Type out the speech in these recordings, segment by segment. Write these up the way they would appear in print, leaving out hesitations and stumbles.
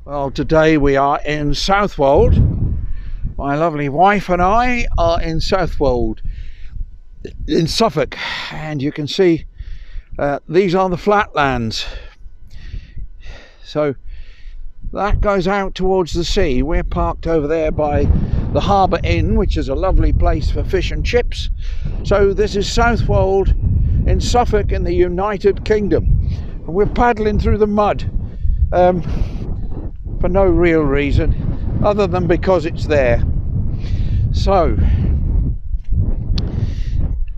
Well, today we are in Southwold. My lovely wife and I are in Southwold in Suffolk, and you can see these are the flatlands. So that goes out towards the sea. We're parked over there by the Harbour Inn, which is a lovely place for fish and chips. So this is Southwold in Suffolk in the United Kingdom, and we're paddling through the mud for no real reason other than because it's there. So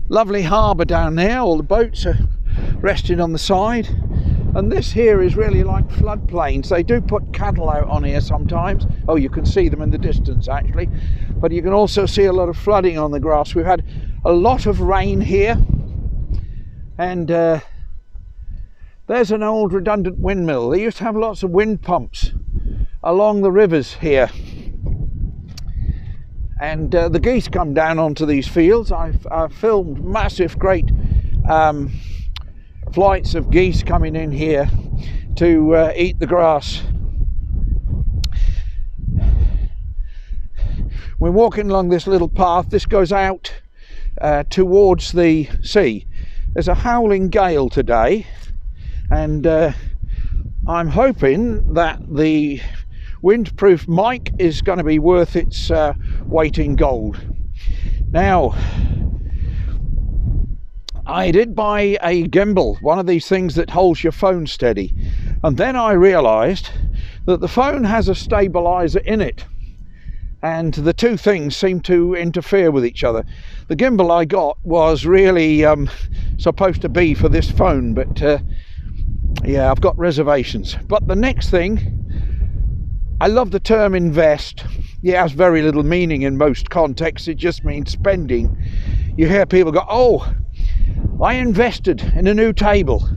lovely harbour down there, all the boats are resting on the side, and this here is really like floodplains. They do put cattle out on here sometimes. Oh, you can see them in the distance actually, but you can also see a lot of flooding on the grass. We've had a lot of rain here, and there's an old redundant windmill. They used to have lots of wind pumps along the rivers here, and the geese come down onto these fields. I've filmed massive great flights of geese coming in here to eat the grass. We're walking along this little path. This goes out towards the sea. There's a howling gale today, and I'm hoping that the windproof mic is going to be worth its weight in gold. Now, I did buy a gimbal, one of these things that holds your phone steady, and then I realised that the phone has a stabiliser in it, and the two things seem to interfere with each other. The gimbal I got was really supposed to be for this phone, but yeah, I've got reservations. But the next thing, I love the term invest. Yeah, it has very little meaning in most contexts. It just means spending. You hear people go, oh, I invested in a new table.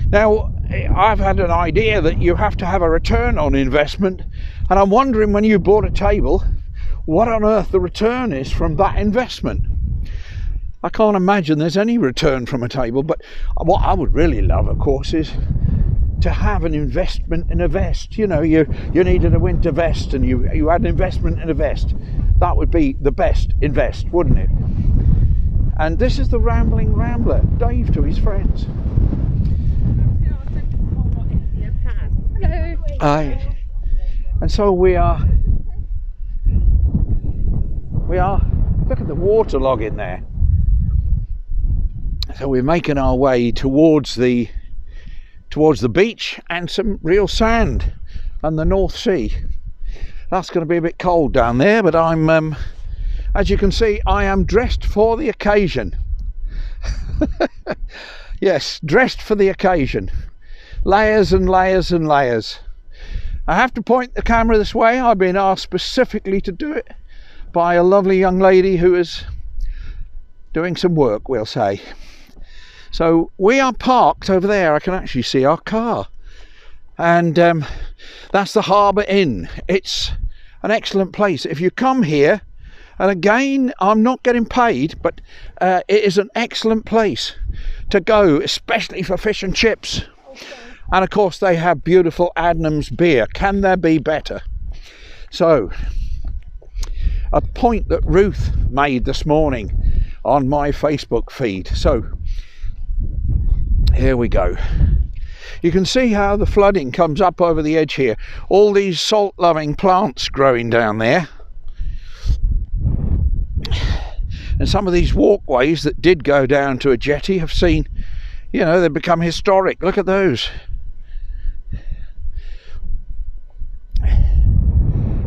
Now, I've had an idea that you have to have a return on investment, and I'm wondering, when you bought a table, what on earth the return is from that investment. I can't imagine there's any return from a table, but what I would really love, of course, is to have an investment in a vest. You know, you needed a winter vest and you had an investment in a vest. That would be the best invest, wouldn't it? And this is the rambling Rambler, Dave to his friends. Hello. Aye. And so we are, look at the waterlog in there. So we're making our way towards the beach and some real sand and the North Sea. That's going to be a bit cold down there, but I'm as you can see, I am dressed for the occasion. Yes, dressed for the occasion. Layers and layers and layers. I have to point the camera this way. I've been asked specifically to do it by a lovely young lady who is doing some work, we'll say. So we are parked over there. I can actually see our car, and that's the Harbour Inn. It's an excellent place if you come here, and again, I'm not getting paid, but it is an excellent place to go, especially for fish and chips. And of course they have beautiful Adnams beer. Can there be better? So, a point that Ruth made this morning on my Facebook feed. So here we go. You can see how the flooding comes up over the edge here. All these salt-loving plants growing down there. And some of these walkways that did go down to a jetty have seen, you know, they've become historic. Look at those.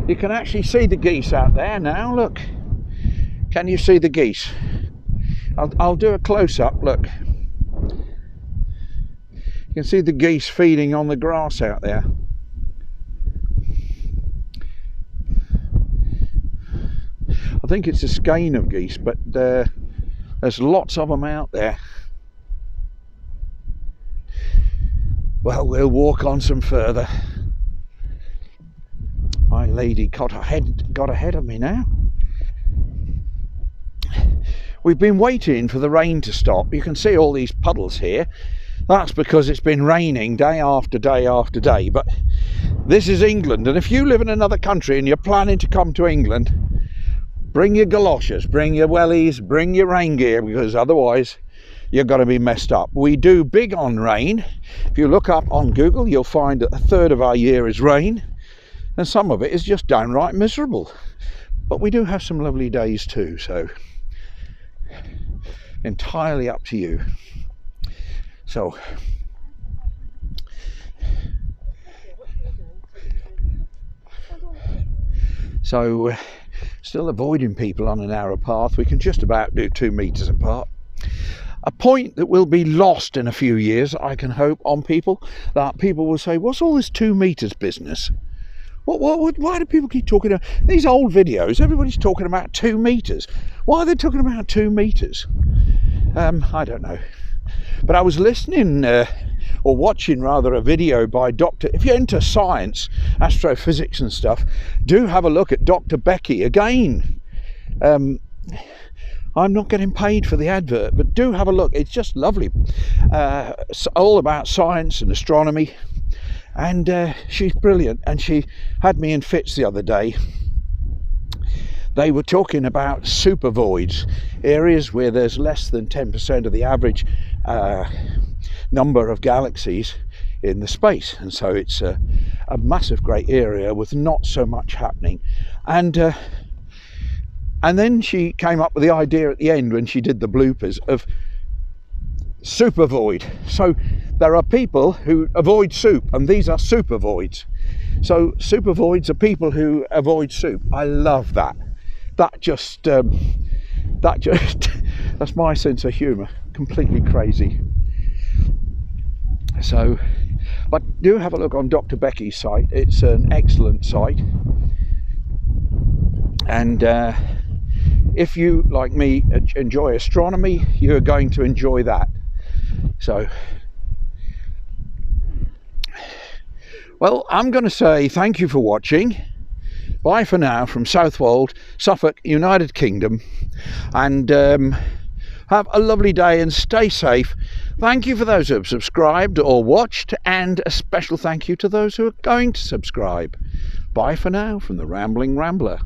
You can actually see the geese out there now, look. Can you see the geese? I'll do a close-up, look. You can see the geese feeding on the grass out there. I think it's a skein of geese, but there's lots of them out there. Well, we'll walk on some further. My lady got ahead of me now. We've been waiting for the rain to stop. You can see all these puddles here. That's because it's been raining day after day after day, but This is England, and if you live in another country and you're planning to come to England, bring your galoshes, bring your wellies, bring your rain gear, because otherwise you're going to be messed up. We do big on rain. If you look up on Google, you'll find that a third of our year is rain, and some of it is just downright miserable. But we do have some lovely days too, so entirely up to you. So still avoiding people on a narrow path. We can just about do 2 meters apart. A point that will be lost in a few years, I can hope, on people, that people will say, what's all this 2 meters business? Why do people keep talking about these old videos? Everybody's talking about 2 meters. Why are they talking about 2 meters? I don't know. But I was listening, or watching rather, a video by Dr. If you're into science, astrophysics and stuff, do have a look at Dr. Becky again. I'm not getting paid for the advert, but do have a look. It's just lovely. It's all about science and astronomy, and she's brilliant. And she had me in fits the other day. They were talking about super voids, areas where there's less than 10% of the average number of galaxies in the space, and so it's a massive great area with not so much happening. And then she came up with the idea at the end, when she did the bloopers, of super void. So there are people who avoid soup, and these are super voids. So super voids are people who avoid soup. I love that. That's my sense of humour. Completely crazy. So, but do have a look on Dr. Becky's site. It's an excellent site, and if you, like me, enjoy astronomy, you're going to enjoy that. So, well, I'm going to say thank you for watching. Bye for now from Southwold, Suffolk, United Kingdom, and have a lovely day and stay safe. Thank you for those who have subscribed or watched, and a special thank you to those who are going to subscribe. Bye for now from the Rambling Rambler.